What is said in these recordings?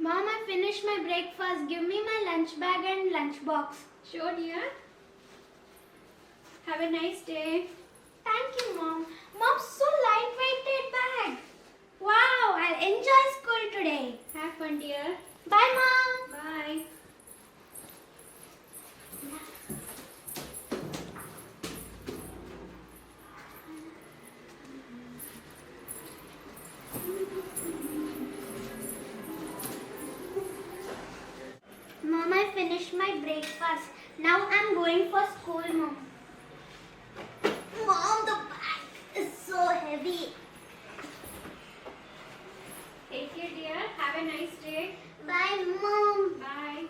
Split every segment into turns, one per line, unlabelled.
Mom, I finished my breakfast. Give me my lunch bag and lunch box.
Sure, dear. Have a nice day.
Thank you, Mom. Mom, so lightweighted bag. Wow, I'll enjoy school today.
Have fun, dear.
Bye, Mom.
Bye.
Mom, I finished my breakfast. Now I'm going for school, Mom. Mom, the bag is so heavy.
Take care, dear. Have a nice day.
Bye, Mom.
Bye.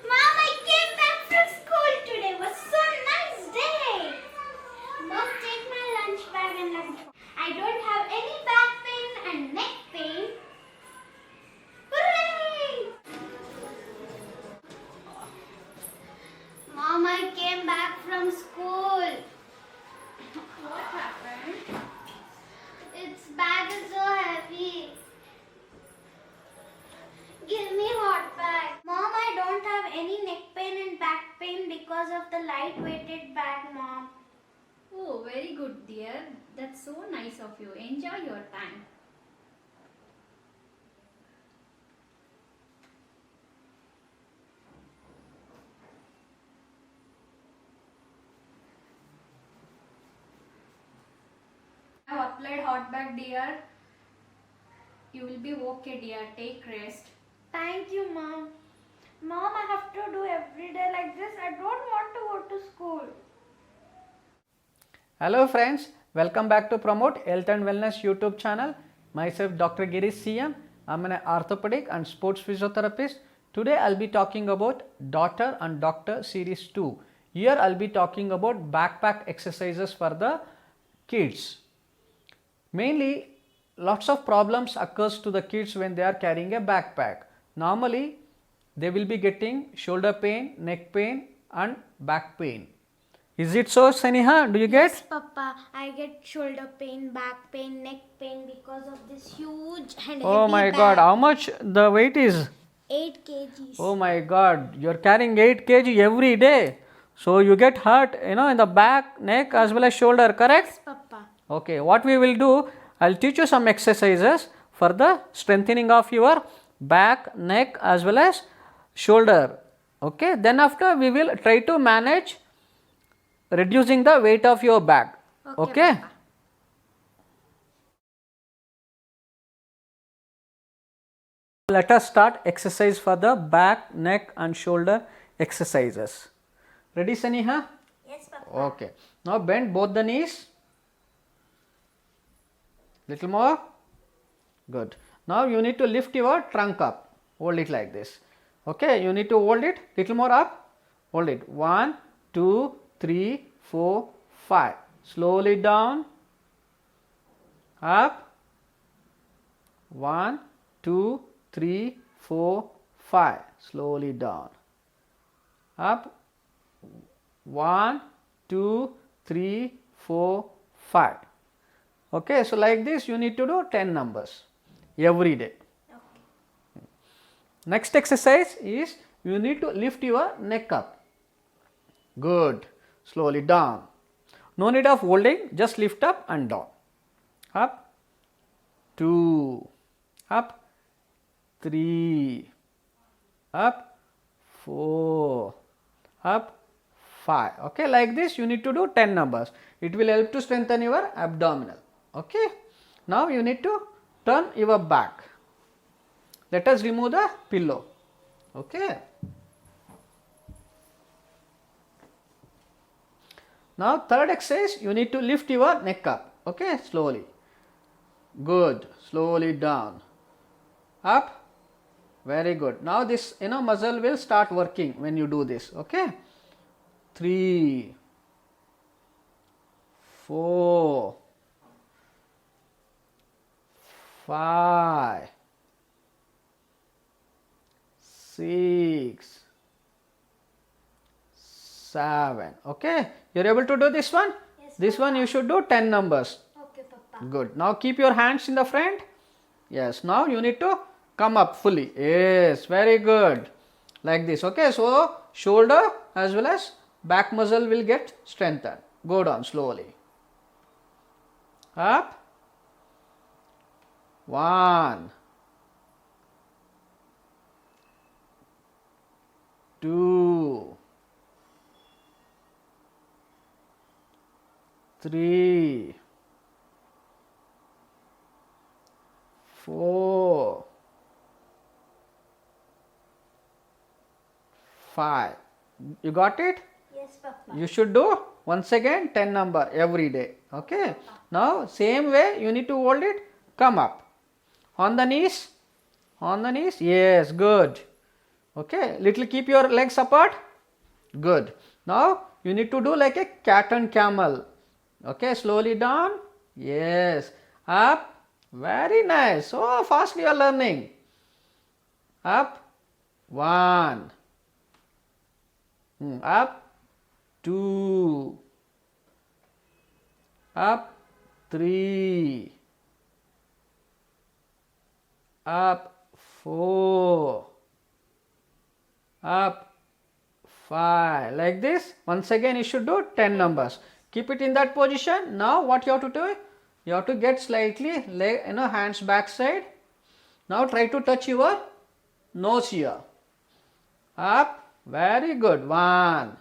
Mom, I came back from school today. It was so nice day. Mom, take my lunch bag and lunch box. I don't have any back pain and neck pain. Hooray! Mom, I came back from school.
What happened?
Its bag is so heavy. Give me hot bag. Mom, I don't have any neck pain and back pain because of the light-weighted bag, Mom.
Oh, very good, dear. That's so nice of you. Enjoy your time. I have applied hot bag, dear. You will be okay, dear. Take rest.
Thank you, Mom. Mom, I have to do every day like this. I don't want to go to school.
Hello friends, welcome back to Promote Health and Wellness YouTube channel. Myself Dr. Girish CM. I'm an orthopedic and sports physiotherapist. Today I'll be talking about Daughter and Doctor Series 2. Here I'll be talking about backpack exercises for the kids. Mainly lots of problems occurs to the kids when they are carrying a backpack. Normally they will be getting shoulder pain, neck pain and back pain. Is it so, Saniha? Do you get?
Yes, Papa. I get shoulder pain, back pain, neck pain because of this huge and
Oh
heavy
my
bag.
god, how much the weight is?
8 kgs.
Oh my god, you're carrying 8 kg every day. So you get hurt, in the back, neck as well as shoulder, correct?
Yes, Papa.
Okay, what we will do, I'll teach you some exercises for the strengthening of your back, neck as well as shoulder. Okay, then after we will try to manage reducing the weight of your back. Okay?
Papa.
Let us start exercise for the back, neck and shoulder exercises. Ready, Saniha?
Yes, Papa.
Okay. Now bend both the knees. Little more. Good. Now you need to lift your trunk up. Hold it like this. Okay. You need to hold it little more up. Hold it. 1, 2, 3, 4, 5. Slowly down. Up. 1, 2, 3, 4, 5. Slowly down. Up. 1, 2, 3, 4, 5. Okay, so like this you need to do 10 numbers every day.
Okay.
Next exercise is you need to lift your neck up. Good. Slowly down. No need of holding, just lift up and down. Up. 2. Up. 3. Up. 4. Up. 5. Okay, like this you need to do 10 numbers. It will help to strengthen your abdominal. Okay. Now you need to turn your back. Let us remove the pillow. Okay. Now third exercise, you need to lift your neck up. Okay, slowly. Good. Slowly down. Up. Very good. Now this muscle will start working when you do this. Okay. 3, 4, 5, 6, 7. Okay. You're able to do this one?
Yes,
This one you should do 10 numbers.
Okay, Papa.
Good. Now keep your hands in the front. Yes. Now you need to come up fully. Yes. Very good. Like this. Okay. So shoulder as well as back muscle will get strengthened. Go down slowly. Up. 1, 2, 3, 4, 5. You got it?
Yes, Papa.
You should do once again 10 number every day. Okay. Now same way you need to hold it. Come up. On the knees. On the knees. Yes. Good. Okay. Little keep your legs apart. Good. Now you need to do like a cat and camel. Okay. Slowly down. Yes. Up. Very nice. So fast you are learning. Up. 1. Up. 2. Up. 3. Up. 4. Up. 5. Like this. Once again you should do 10 numbers. Keep it in that position. Now what you have to do? You have to get slightly hands back side. Now try to touch your nose here. Up. Very good. 1.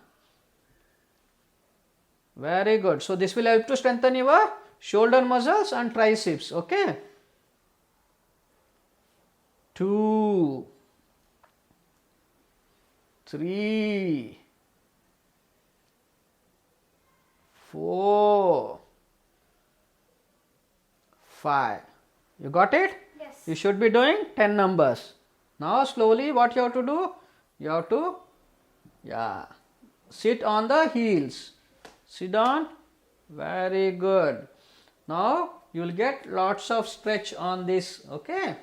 Very good. So this will help to strengthen your shoulder muscles and triceps. Okay. 2, 3, 4, 5. You got it?
Yes.
You should be doing 10 numbers. Now slowly what you have to do? You have to sit on the heels. Sit down. Very good. Now you will get lots of stretch on this. Okay.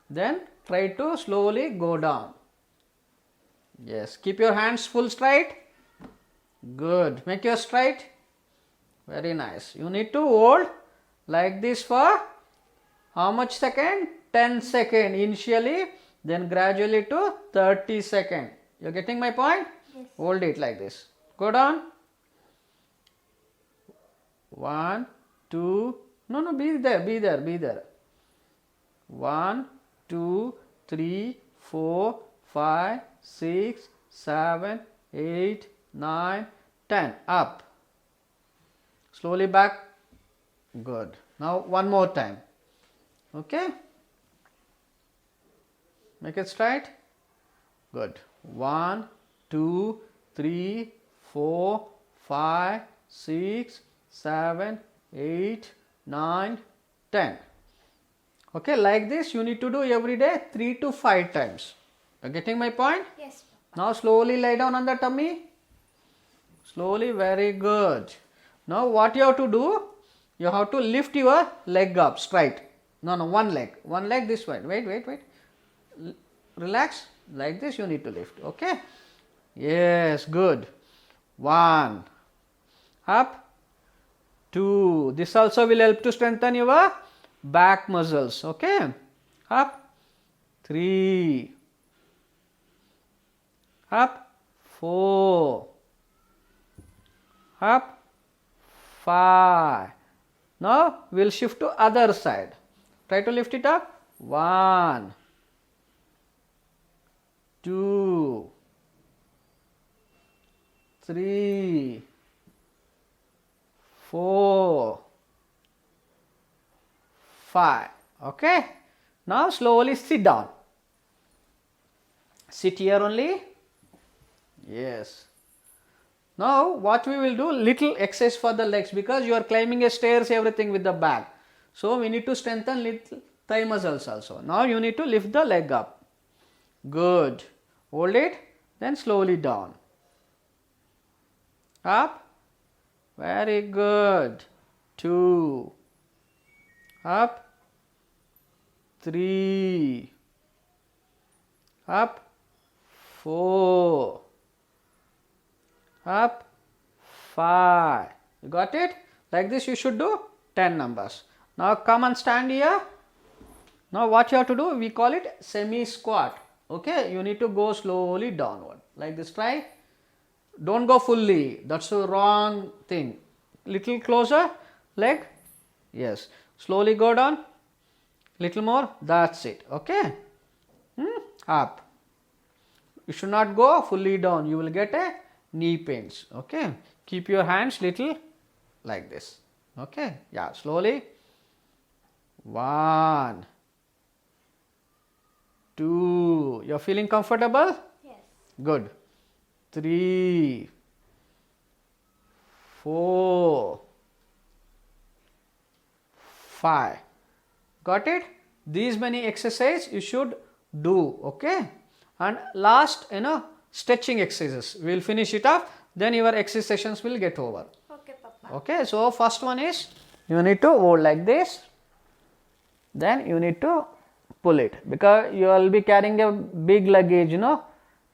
Then try to slowly go down. Yes. Keep your hands full straight. Good. Make your straight. Very nice. You need to hold like this for how much second? 10 second initially, then gradually to 30 second. You're getting my point?
Yes.
Hold it like this. Go down. 1, 2. No, be there. 1, 2, 3, 4, 5, 6, 7, 8, 9, 10. Up. Slowly back. Good. Now one more time. Okay. Make it straight. Good. 1, 2, 3, 4, 5, 6, 7, 8, 9, 10. Okay, like this you need to do every day 3 to 5 times. You're getting my point?
Yes.
Now slowly lie down on the tummy. Slowly, very good. Now what you have to do? You have to lift your leg up straight. No, one leg. One leg this way. Wait. Relax. Like this you need to lift. Okay. Yes, good. 1. Up. 2. This also will help to strengthen your back muscles. Okay. Up. 3. Up. 4. Up. 5. Now we will shift to other side. Try to lift it up. 1, 2, 3, 4, 5. Okay. Now slowly sit down. Sit here only. Yes. Now what we will do, little exercise for the legs, because you are climbing a stairs everything with the back. So we need to strengthen little thigh muscles also. Now you need to lift the leg up. Good. Hold it, then slowly down. Up. Very good. 2. Up. 3. Up. 4. Up. 5. You got it? Like this you should do 10 numbers. Now come and stand here. Now what you have to do, we call it semi squat. Okay, you need to go slowly downward. Like this, try. Don't go fully, that's a wrong thing. Little closer, leg. Yes, slowly go down. Little more, that's it. Okay. Up. You should not go fully down, you will get a knee pains. Okay, keep your hands little like this. Okay, yeah, slowly. 1, 2. You're feeling comfortable?
Yes.
Good. 3, 4, 5. Got it? These many exercises you should do. Okay. And last, stretching exercises. We will finish it up. Then your exercise sessions will get over.
Okay, Papa.
Okay. So first one is you need to hold like this. Then you need to pull it, because you will be carrying a big luggage,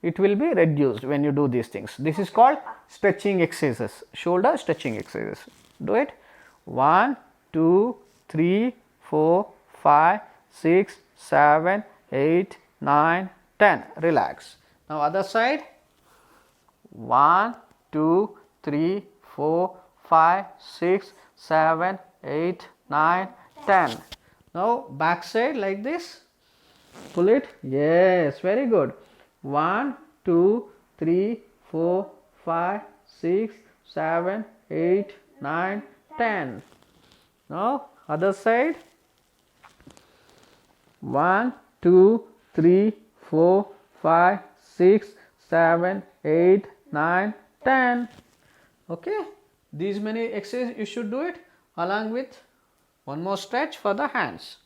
it will be reduced when you do these things. This is called stretching exercises, shoulder stretching exercises. Do it. 1, 2, 3, 4, 5, 6, 7, 8, 9, 10. Relax. Now other side. 1, 2, 3, 4, 5, 6, 7, 8, 9, 10. Now back side like this. Pull it. Yes, very good. 1, 2, 3, 4, 5, 6, 7, 8, 9, 10. Now other side. 1, 2, 3, 4, 5, 6, 7, 8, 9, 10. Okay. These many exercises you should do it along with one more stretch for the hands.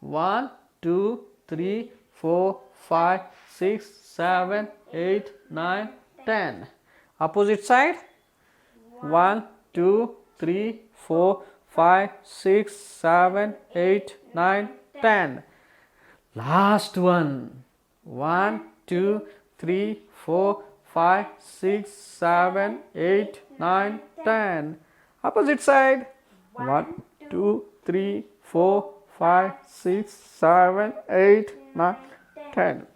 1, 2, 3, 4, 5, 6, 7, 8, 9, 10. Opposite side. 1, 2, 3, 4, 5, 6, 7, 8, 9, 10. Last one. 1, 2, 3, 4, 5, 6, 7, 8, 9, 10. Opposite side. 1, 2, 3, 4, 5, 6, 7, 8, 9, 10.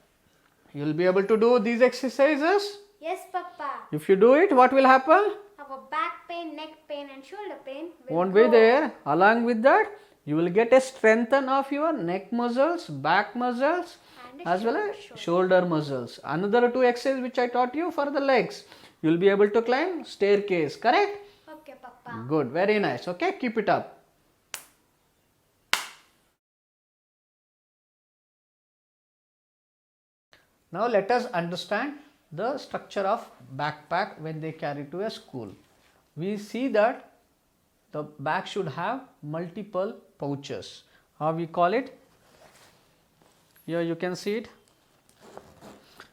You will be able to do these exercises.
Yes, Papa.
If you do it, what will happen?
Our back pain, neck pain, and shoulder pain
Won't be there. Along with that, you will get a strengthen of your neck muscles, back muscles,
And
as well as shoulder muscles. Another 2 exercises which I taught you for the legs. You will be able to climb staircase. Correct?
Okay, Papa.
Good. Very nice. Okay. Keep it up. Now let us understand the structure of backpack when they carry to a school. We see that the bag should have multiple pouches. How we call it? Here you can see it.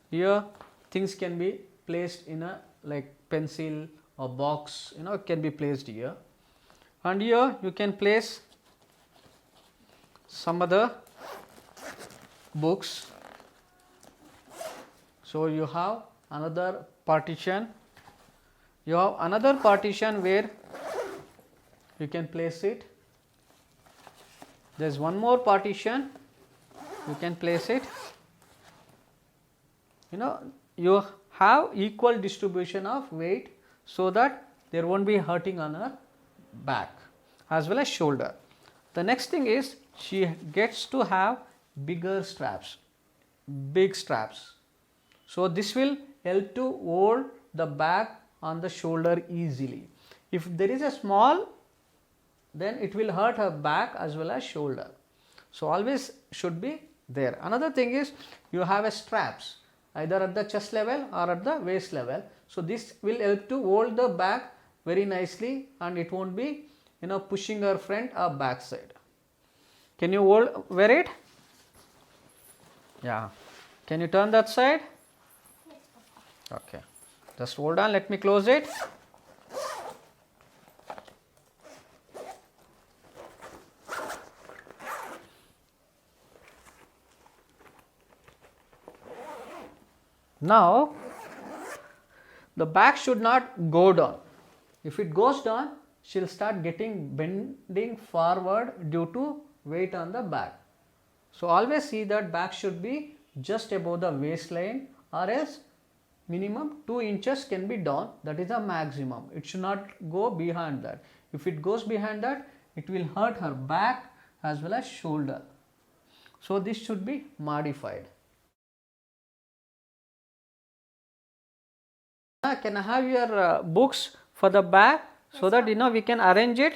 Here things can be placed in a like pencil or box, it can be placed here. And here you can place some other books. So you have another partition. You have another partition where you can place it. There is one more partition. You can place it. You have equal distribution of weight so that there won't be hurting on her back as well as shoulder. The next thing is she gets to have bigger straps, big straps. So this will help to hold the bag on the shoulder easily. If there is a small, then it will hurt her back as well as shoulder. So always should be there. Another thing is you have a straps either at the chest level or at the waist level. So this will help to hold the bag very nicely and it won't be pushing her front or back side. Can you wear it? Yeah. Can you turn that side? Okay. Just hold on, let me close it. Now, the back should not go down. If it goes down, she'll start getting bending forward due to weight on the back. So, always see that back should be just above the waistline, or else minimum 2 inches can be down, that is the maximum. It should not go behind that. If it goes behind that, it will hurt her back as well as shoulder. So, this should be modified. Can I have your books for the back so that we can arrange it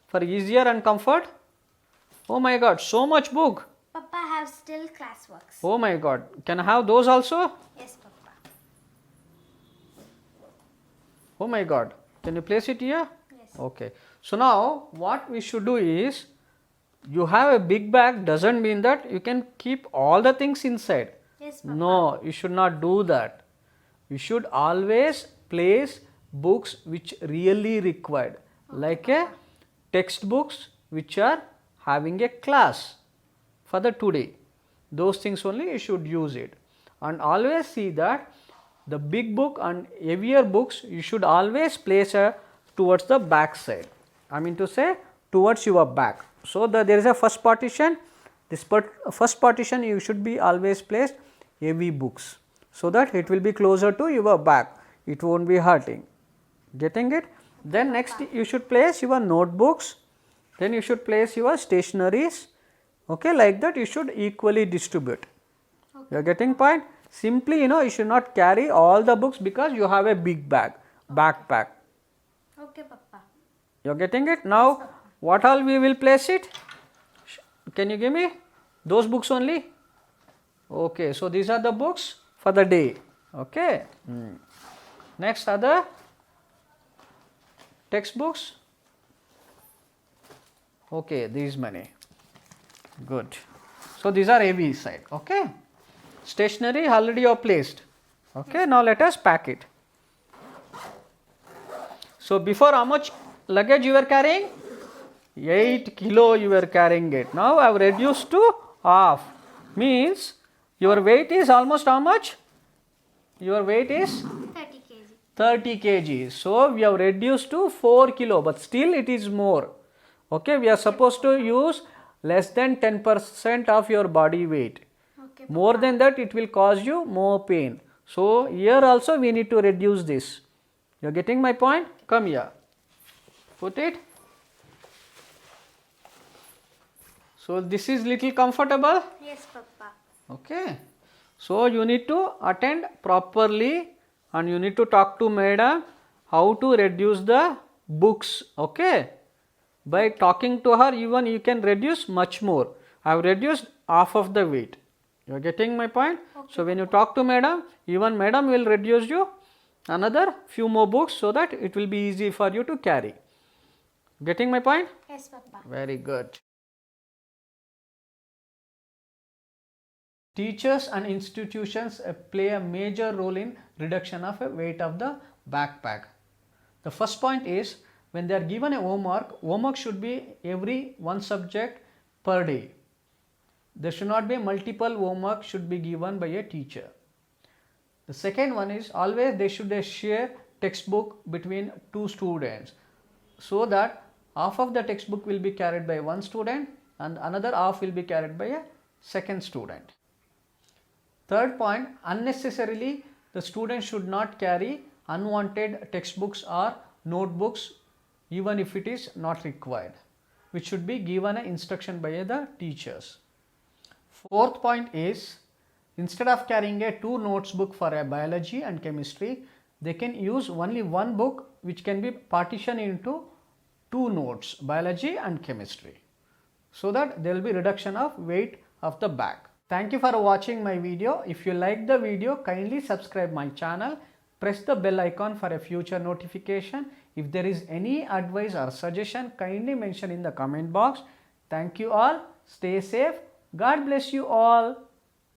for easier and comfort? Oh my god, so much book.
Papa have still classworks.
Oh my god, can I have those also?
Yes, Papa.
Oh my god, can you place it here?
Yes.
Okay. So now what we should do is, you have a big bag doesn't mean that you can keep all the things inside.
Yes, Papa.
No, you should not do that. You should always place books which really required, like a textbooks which are having a class for the today. Those things only you should use it. And always see that the big book and heavier books you should always place towards the back side. I mean to say towards your back. So there is a first partition. This first partition you should be always placed heavy books, so that it will be closer to your back. It won't be hurting. Getting it? Then next you should place your notebooks. Then you should place your stationaries. Okay, like that you should equally distribute. Okay. You are getting point? Simply you should not carry all the books because you have a big bag, backpack.
Okay, Papa.
You are getting it? Now what all we will place it? Can you give me those books only? Okay, so these are the books for the day. Okay. Next, other textbooks. Okay, these many. Good. So these are heavy side. Okay. Stationery already you are placed. Okay. Now let us pack it. So before, how much luggage you were carrying? 8 kilo you were carrying it. Now I have reduced to half. Means your weight is almost how much? Your weight is
30 kg.
30 kg. So we have reduced to 4 kilo, but still it is more. Okay, we are supposed to use less than 10% of your body weight.
Okay,
More than that, it will cause you more pain. So here also we need to reduce this. You are getting my point? Come here. Put it. So this is little comfortable.
Yes, Papa.
Okay. So you need to attend properly and you need to talk to madam how to reduce the books. Okay. By talking to her, even you can reduce much more. I have reduced half of the weight. You are getting my point? Okay. So when you talk to madam, even madam will reduce you another few more books so that it will be easy for you to carry. Getting my point?
Yes, Papa.
Very good. Teachers and institutions play a major role in reduction of a weight of the backpack. The first point is, when they are given a homework should be every one subject per day. There should not be multiple homework should be given by a teacher. The second one is, always they should share textbook between 2 students, so that half of the textbook will be carried by one student and another half will be carried by a second student. Third point, unnecessarily the student should not carry unwanted textbooks or notebooks even if it is not required, which should be given an instruction by the teachers. Fourth point is, instead of carrying a 2 notes book for a biology and chemistry, they can use only one book which can be partitioned into 2 notes, biology and chemistry, so that there will be reduction of weight of the bag. Thank you for watching my video. If you like the video, kindly subscribe my channel. Press the bell icon for a future notification. If there is any advice or suggestion, kindly mention in the comment box. Thank you all. Stay safe. God bless you all.